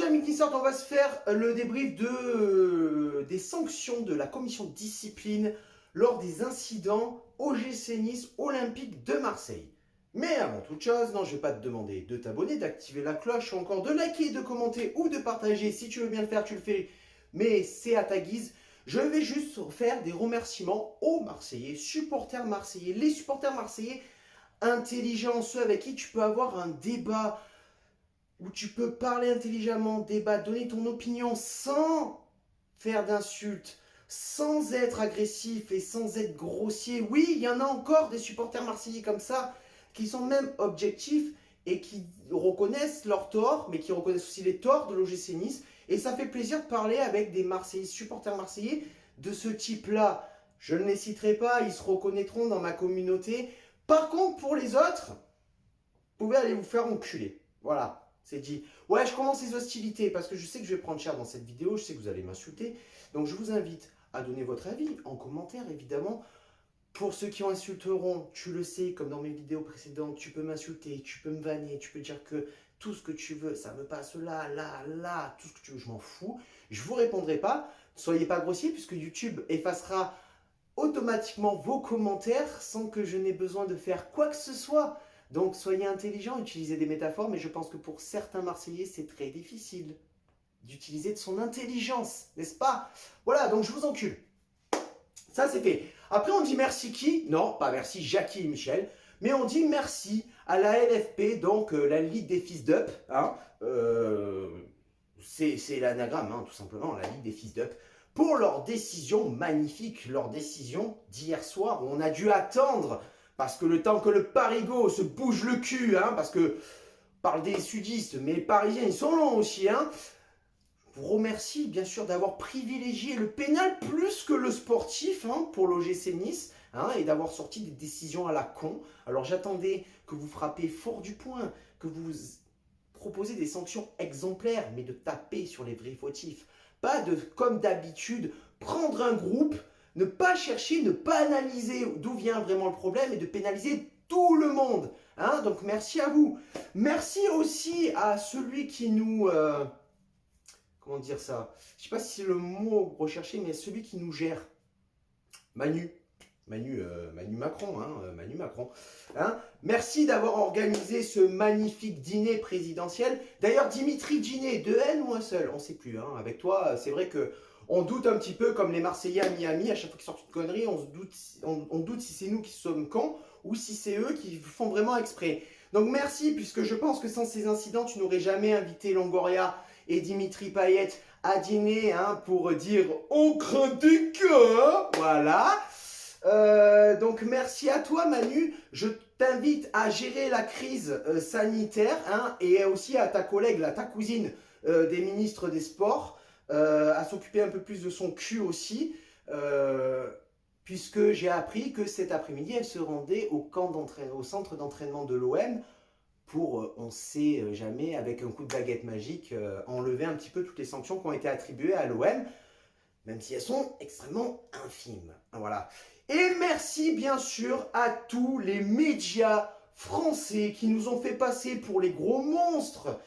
les amis qui sortent, on va se faire le débrief des sanctions de la commission de discipline lors des incidents OGC Nice Olympique de Marseille. Mais avant toute chose, non, je ne vais pas te demander de t'abonner, d'activer la cloche ou encore de liker, de commenter ou de partager. Si tu veux bien le faire, tu le fais, mais c'est à ta guise. Je vais juste faire des remerciements aux Marseillais, supporters marseillais, les supporters marseillais intelligents, ceux avec qui tu peux avoir un débat, où tu peux parler intelligemment, débattre, donner ton opinion sans faire d'insultes, sans être agressif et sans être grossier. Oui, il y en a encore des supporters marseillais comme ça, qui sont même objectifs et qui reconnaissent leurs torts, mais qui reconnaissent aussi les torts de l'OGC Nice. Et ça fait plaisir de parler avec des Marseillais, supporters marseillais de ce type-là. Je ne les citerai pas, ils se reconnaîtront dans ma communauté. Par contre, pour les autres, vous pouvez aller vous faire enculer. Voilà. C'est dit. Ouais, je commence les hostilités parce que je sais que je vais prendre cher dans cette vidéo, je sais que vous allez m'insulter. Donc je vous invite à donner votre avis en commentaire, évidemment. Pour ceux qui en insulteront, tu le sais, comme dans mes vidéos précédentes, tu peux m'insulter, tu peux me vanner, tu peux dire que tout ce que tu veux, ça me passe là, tout ce que tu veux, je m'en fous. Je ne vous répondrai pas. Ne soyez pas grossier puisque YouTube effacera automatiquement vos commentaires sans que je n'ai besoin de faire quoi que ce soit. Donc soyez intelligents, utilisez des métaphores, mais je pense que pour certains Marseillais, c'est très difficile d'utiliser de son intelligence, n'est-ce pas? Voilà, donc je vous encule. Ça, c'est fait. Après, on dit merci qui? Non, pas merci Jackie et Michel, mais on dit merci à la LFP, donc la Ligue des Fils d'Up. Hein, c'est l'anagramme, hein, tout simplement, la Ligue des Fils d'Up, pour leur décision magnifique, leur décision d'hier soir, où on a dû attendre. Parce que le temps que le Parigot se bouge le cul, hein, parce que parle des sudistes, mais les Parisiens, ils sont longs aussi. Hein. Je vous remercie bien sûr d'avoir privilégié le pénal plus que le sportif hein, pour l'OGC Nice hein, et d'avoir sorti des décisions à la con. Alors j'attendais que vous frappez fort du poing, que vous proposez des sanctions exemplaires, mais de taper sur les vrais fautifs. Pas de, comme d'habitude, prendre un groupe, ne pas chercher, ne pas analyser d'où vient vraiment le problème et de pénaliser tout le monde. Hein. Donc merci à vous. Merci aussi à celui qui nous... comment dire ça? Je ne sais pas si c'est le mot recherché, mais celui qui nous gère. Manu Macron, hein, Manu Macron. Hein. Merci d'avoir organisé ce magnifique dîner présidentiel. D'ailleurs, Dimitri, dîner, deux N ou un seul? On ne sait plus. Hein. Avec toi, c'est vrai que on doute un petit peu comme les Marseillais à Miami. À chaque fois qu'ils sortent une connerie, on doute si c'est nous qui sommes cons ou si c'est eux qui font vraiment exprès. Donc merci, puisque je pense que sans ces incidents, tu n'aurais jamais invité Longoria et Dimitri Payet à dîner hein, pour dire « on craint des cas ». Voilà. Donc merci à toi Manu, je t'invite à gérer la crise sanitaire hein, et aussi à ta collègue, là, ta cousine des ministres des Sports, à s'occuper un peu plus de son cul aussi, puisque j'ai appris que cet après-midi elle se rendait au centre d'entraînement de l'OM pour, on ne sait jamais, avec un coup de baguette magique, enlever un petit peu toutes les sanctions qui ont été attribuées à l'OM, même si elles sont extrêmement infimes. Voilà. Et merci bien sûr à tous les médias français qui nous ont fait passer pour les gros monstres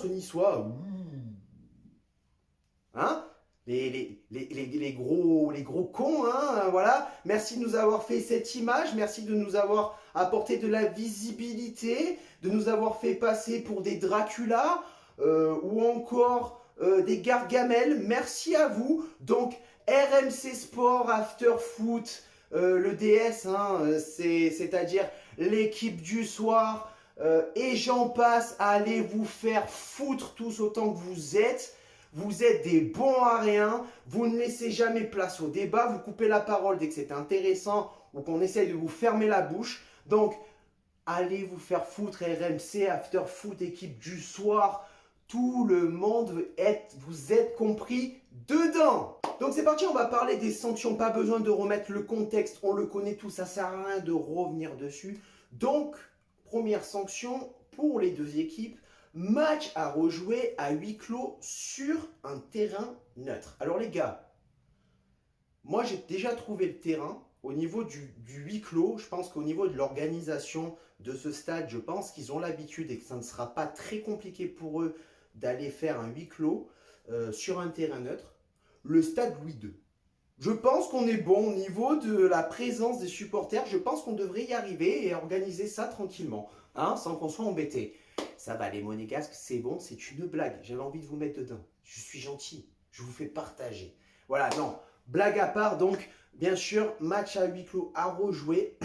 niçois. Hein les gros cons, hein, voilà. Merci de nous avoir fait cette image, merci de nous avoir apporté de la visibilité, de nous avoir fait passer pour des Dracula ou encore des Gargamel. Merci à vous. Donc, RMC Sport, After Foot, le DS, hein, c'est-à-dire l'équipe du soir, et j'en passe, allez vous faire foutre tous autant que vous êtes. Vous êtes des bons à rien, vous ne laissez jamais place au débat, vous coupez la parole dès que c'est intéressant ou qu'on essaye de vous fermer la bouche. Donc, allez vous faire foutre RMC, After Foot, équipe du soir. Tout le monde, vous êtes compris dedans. Donc c'est parti, on va parler des sanctions. Pas besoin de remettre le contexte, on le connaît tous, ça sert à rien de revenir dessus. Donc, première sanction pour les deux équipes. Match à rejouer à huis clos sur un terrain neutre. Alors les gars, moi j'ai déjà trouvé le terrain au niveau du huis clos, je pense qu'au niveau de l'organisation de ce stade, je pense qu'ils ont l'habitude et que ça ne sera pas très compliqué pour eux d'aller faire un huis clos sur un terrain neutre. Le stade Louis II. Je pense qu'on est bon au niveau de la présence des supporters. Je pense qu'on devrait y arriver et organiser ça tranquillement, hein, sans qu'on soit embêté. Ça va, les monégasques, c'est bon, c'est une blague. J'avais envie de vous mettre dedans. Je suis gentil, je vous fais partager. Voilà, non, blague à part, donc, bien sûr, match à huis clos à rejouer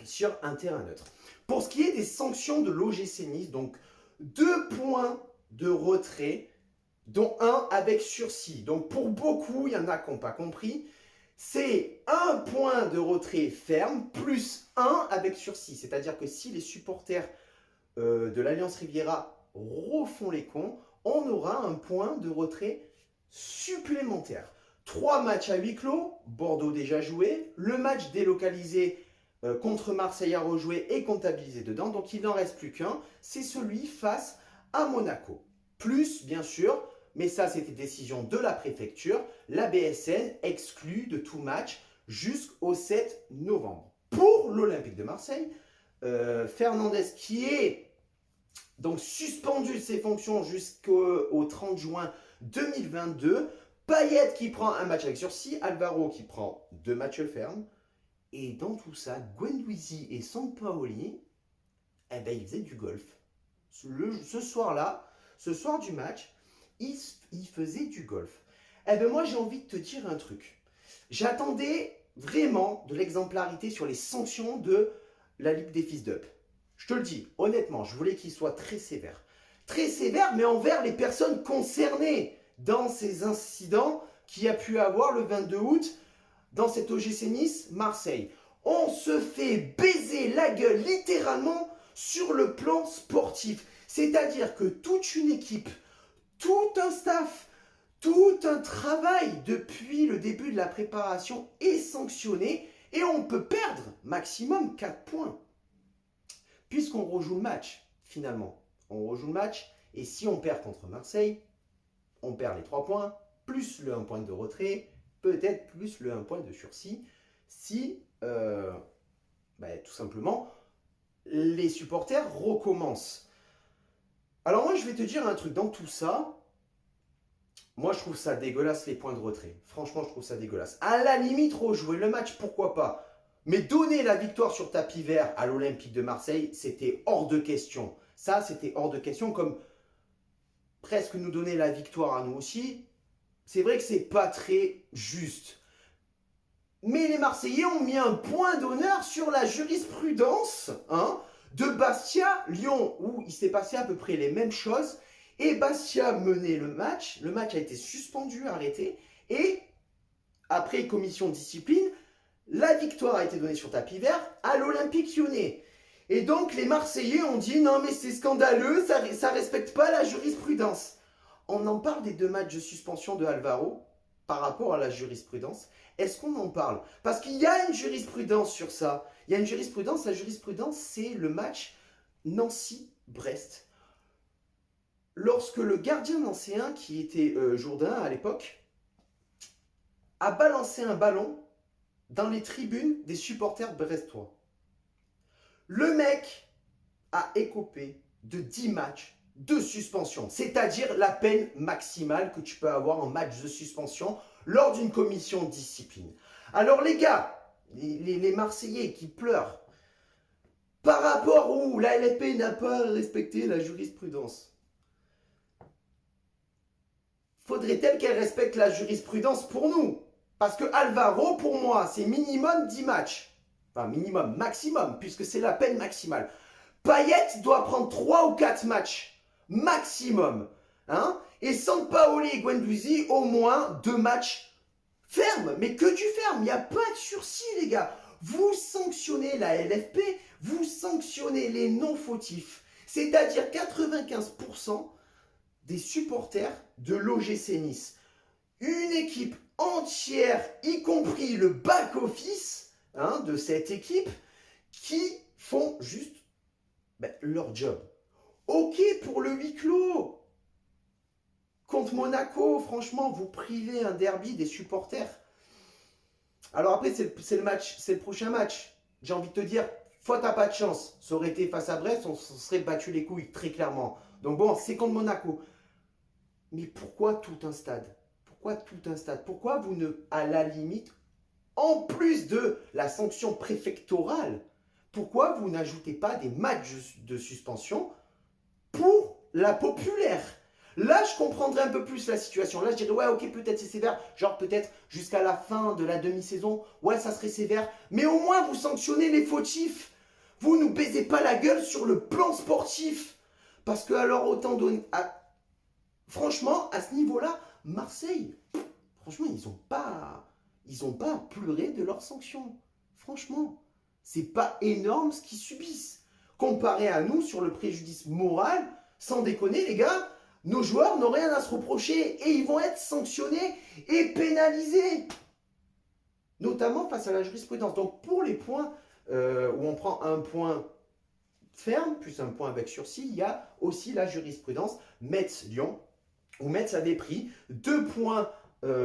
sur un terrain neutre. Pour ce qui est des sanctions de l'OGC Nice, donc 2 points de retrait, dont un avec sursis. Donc pour beaucoup, il y en a qui n'ont pas compris, c'est 1 point de retrait ferme plus 1 avec sursis. C'est-à-dire que si les supporters de l'Alliance Riviera refont les cons, on aura un point de retrait supplémentaire. 3 matchs à huis clos, Bordeaux déjà joué, le match délocalisé contre Marseille à rejouer est comptabilisé dedans, donc il n'en reste plus qu'un, c'est celui face à Monaco. Plus, bien sûr, mais ça c'était décision de la préfecture, la BSN exclut de tout match jusqu'au 7 novembre. Pour l'Olympique de Marseille, Fernandez qui est donc suspendu de ses fonctions jusqu'au 30 juin 2022, Payet qui prend un match avec sursis, Alvaro qui prend 2 matchs fermes, et dans tout ça, Guendouzi et Sampaoli, eh ben, ils faisaient du golf. Ce soir-là, ce soir du match, ils faisaient du golf. Eh ben moi, j'ai envie de te dire un truc. J'attendais vraiment de l'exemplarité sur les sanctions de la Ligue des Fils d'Up. Je te le dis, honnêtement, je voulais qu'il soit très sévère. Très sévère, mais envers les personnes concernées dans ces incidents qu'il y a pu avoir le 22 août dans cet OGC Nice, Marseille. On se fait baiser la gueule littéralement sur le plan sportif. C'est-à-dire que toute une équipe, tout un staff, tout un travail depuis le début de la préparation est sanctionné et on peut perdre maximum 4 points. Puisqu'on rejoue le match, finalement. On rejoue le match et si on perd contre Marseille, on perd les 3 points, plus le 1 point de retrait, peut-être plus le 1 point de sursis, si, tout simplement, les supporters recommencent. Alors moi, je vais te dire un truc, dans tout ça, moi, je trouve ça dégueulasse, les points de retrait. Franchement, je trouve ça dégueulasse. À la limite, rejouer le match, pourquoi pas. Mais donner la victoire sur tapis vert à l'Olympique de Marseille, c'était hors de question. Ça, c'était hors de question, comme presque nous donner la victoire à nous aussi. C'est vrai que c'est pas très juste. Mais les Marseillais ont mis un point d'honneur sur la jurisprudence de Bastia-Lyon, où il s'est passé à peu près les mêmes choses. Et Bastia menait le match a été suspendu, arrêté. Et après commission de discipline, la victoire a été donnée sur tapis vert à l'Olympique Lyonnais. Et donc les Marseillais ont dit non mais c'est scandaleux, ça ne respecte pas la jurisprudence. On en parle des 2 matchs de suspension de Alvaro par rapport à la jurisprudence. Est-ce qu'on en parle? Parce qu'il y a une jurisprudence sur ça. Il y a une jurisprudence. La jurisprudence, c'est le match Nancy-Brest. Lorsque le gardien nancéen, qui était Jourdain à l'époque, a balancé un ballon dans les tribunes des supporters brestois. Le mec a écopé de 10 matchs de suspension, c'est-à-dire la peine maximale que tu peux avoir en match de suspension lors d'une commission de discipline. Alors les gars, les Marseillais qui pleurent, par rapport où la LFP n'a pas respecté la jurisprudence, faudrait-elle qu'elle respecte la jurisprudence pour nous? Parce que Alvaro, pour moi, c'est minimum 10 matchs. Enfin, minimum, maximum, puisque c'est la peine maximale. Payet doit prendre 3 ou 4 matchs. Maximum. Et Sampaoli et Guendouzi, au moins 2 matchs fermes. Mais que du ferme. Il n'y a pas de sursis, les gars. Vous sanctionnez la LFP, vous sanctionnez les non-fautifs. C'est-à-dire 95% des supporters de l'OGC Nice. Une équipe entière, y compris le back-office de cette équipe, qui font juste leur job. Ok pour le huis clos. Contre Monaco, franchement, vous privez un derby des supporters. Alors après, c'est le match, c'est le prochain match. J'ai envie de te dire, fois t'as pas de chance. Ça aurait été face à Brest, on se serait battu les couilles, très clairement. Donc bon, c'est contre Monaco. Mais pourquoi tout un stade? Pourquoi tout un stade? Pourquoi vous ne, à la limite, en plus de la sanction préfectorale, pourquoi vous n'ajoutez pas des matchs de suspension pour la populaire? Là, je comprendrais un peu plus la situation. Là, je dirais, ouais, ok, peut-être c'est sévère. Genre, peut-être jusqu'à la fin de la demi-saison. Ouais, ça serait sévère. Mais au moins, vous sanctionnez les fautifs. Vous nous baisez pas la gueule sur le plan sportif. Parce que, alors, autant donner. Franchement, à ce niveau-là, Marseille, franchement, ils ont pas à pleurer de leurs sanctions. Franchement, c'est pas énorme ce qu'ils subissent. Comparé à nous, sur le préjudice moral, sans déconner, les gars, nos joueurs n'ont rien à se reprocher et ils vont être sanctionnés et pénalisés. Notamment face à la jurisprudence. Donc, pour les points où on prend un point ferme, plus un point avec sursis, il y a aussi la jurisprudence Metz-Lyon, où Metz avait pris 2 points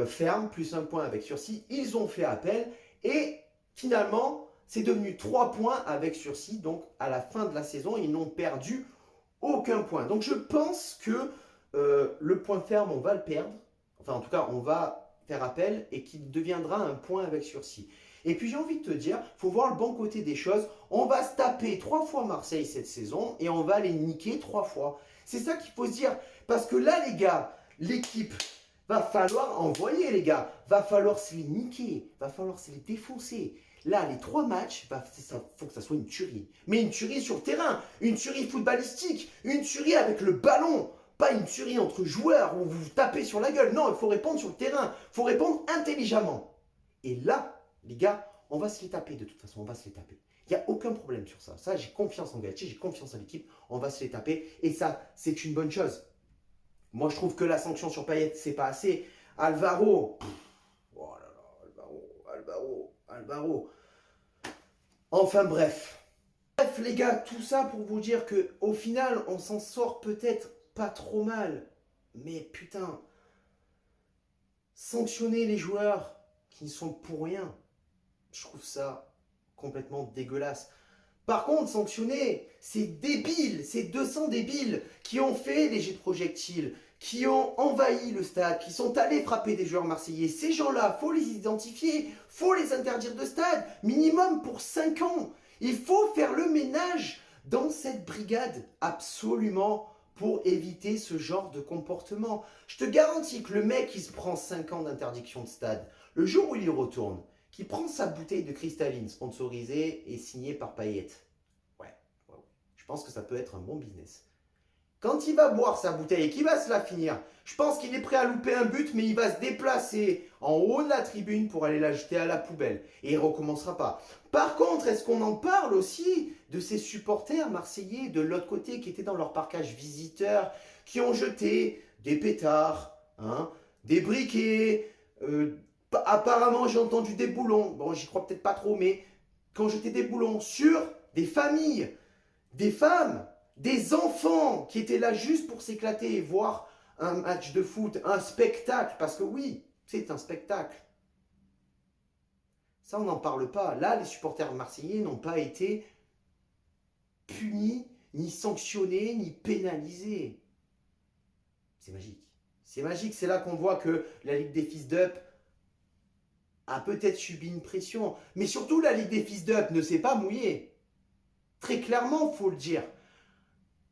fermes, plus un point avec sursis. Ils ont fait appel et finalement, c'est devenu 3 points avec sursis. Donc, à la fin de la saison, ils n'ont perdu aucun point. Donc, je pense que le point ferme, on va le perdre. Enfin, en tout cas, on va faire appel et qu'il deviendra un point avec sursis. Et puis, j'ai envie de te dire, il faut voir le bon côté des choses. On va se taper 3 fois Marseille cette saison et on va les niquer 3 fois. C'est ça qu'il faut se dire. Parce que là, les gars, l'équipe, va falloir envoyer, les gars. Va falloir se les niquer. Va falloir se les défoncer. Là, les 3 matchs, il faut que ça soit une tuerie. Mais une tuerie sur le terrain. Une tuerie footballistique. Une tuerie avec le ballon. Pas une tuerie entre joueurs où vous vous tapez sur la gueule. Non, il faut répondre sur le terrain. Il faut répondre intelligemment. Et là, les gars, on va se les taper de toute façon. On va se les taper. Il n'y a aucun problème sur ça. Ça, j'ai confiance en Galtier, j'ai confiance en l'équipe. On va se les taper. Et ça, c'est une bonne chose. Moi, je trouve que la sanction sur Payet, c'est pas assez. Alvaro. Oh là là, Alvaro. Enfin, bref. Bref, les gars, tout ça pour vous dire que au final, on s'en sort peut-être pas trop mal. Mais putain, sanctionner les joueurs qui ne sont pour rien, je trouve ça complètement dégueulasse. Par contre, sanctionner ces débiles, ces 200 débiles qui ont fait des jets de projectiles, qui ont envahi le stade, qui sont allés frapper des joueurs marseillais, ces gens-là, faut les identifier, faut les interdire de stade, minimum pour 5 ans. Il faut faire le ménage dans cette brigade, absolument, pour éviter ce genre de comportement. Je te garantis que le mec qui se prend 5 ans d'interdiction de stade, le jour où il y retourne, qui prend sa bouteille de cristalline sponsorisée et signée par Payet. Ouais, je pense que ça peut être un bon business. Quand il va boire sa bouteille et qu'il va se la finir, je pense qu'il est prêt à louper un but, mais il va se déplacer en haut de la tribune pour aller la jeter à la poubelle. Et il ne recommencera pas. Par contre, est-ce qu'on en parle aussi de ces supporters marseillais de l'autre côté qui étaient dans leur parcage visiteur, qui ont jeté des pétards, hein, des briquets, apparemment j'ai entendu des boulons, bon j'y crois peut-être pas trop, mais quand jeté des boulons sur des familles, des femmes, des enfants qui étaient là juste pour s'éclater et voir un match de foot, un spectacle, parce que oui, c'est un spectacle. Ça, on n'en parle pas. Là, les supporters marseillais n'ont pas été punis, ni sanctionnés, ni pénalisés. C'est magique. C'est magique, c'est là qu'on voit que la Ligue des Fils d'Up a peut-être subi une pression. Mais surtout, la Ligue des Fils d'Up ne s'est pas mouillée. Très clairement, il faut le dire.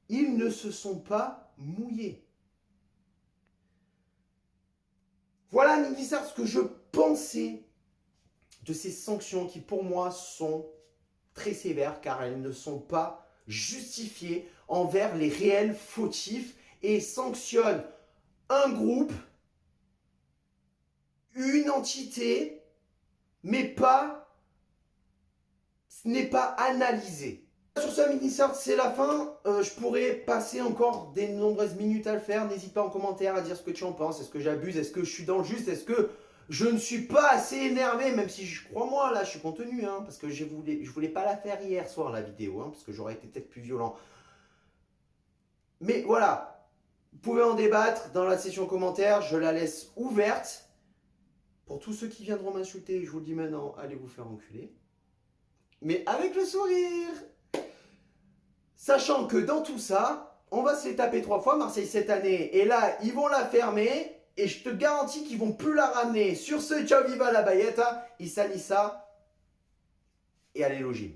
Ils ne se sont pas mouillés. Voilà, Nidissar, ce que je pensais de ces sanctions qui, pour moi, sont très sévères car elles ne sont pas justifiées envers les réels fautifs et sanctionnent un groupe, une entité, mais pas, ce n'est pas analysé. Sur ce, Mini-Sart, c'est la fin. Je pourrais passer encore des nombreuses minutes à le faire. N'hésite pas en commentaire à dire ce que tu en penses. Est-ce que j'abuse? Est-ce que je suis dans le juste? Est-ce que je ne suis pas assez énervé? Même si, je crois-moi, là, je suis contenu. Hein, parce que je voulais pas la faire hier soir, la vidéo. Hein, parce que j'aurais été peut-être plus violent. Mais voilà. Vous pouvez en débattre dans la section commentaires. Je la laisse ouverte. Pour tous ceux qui viendront m'insulter, je vous le dis maintenant, allez vous faire enculer. Mais avec le sourire. Sachant que dans tout ça, on va se les taper 3 fois Marseille cette année. Et là, ils vont la fermer. Et je te garantis qu'ils vont plus la ramener. Sur ce, ciao viva la Bayette. Issa Nissa. Et allez au gym.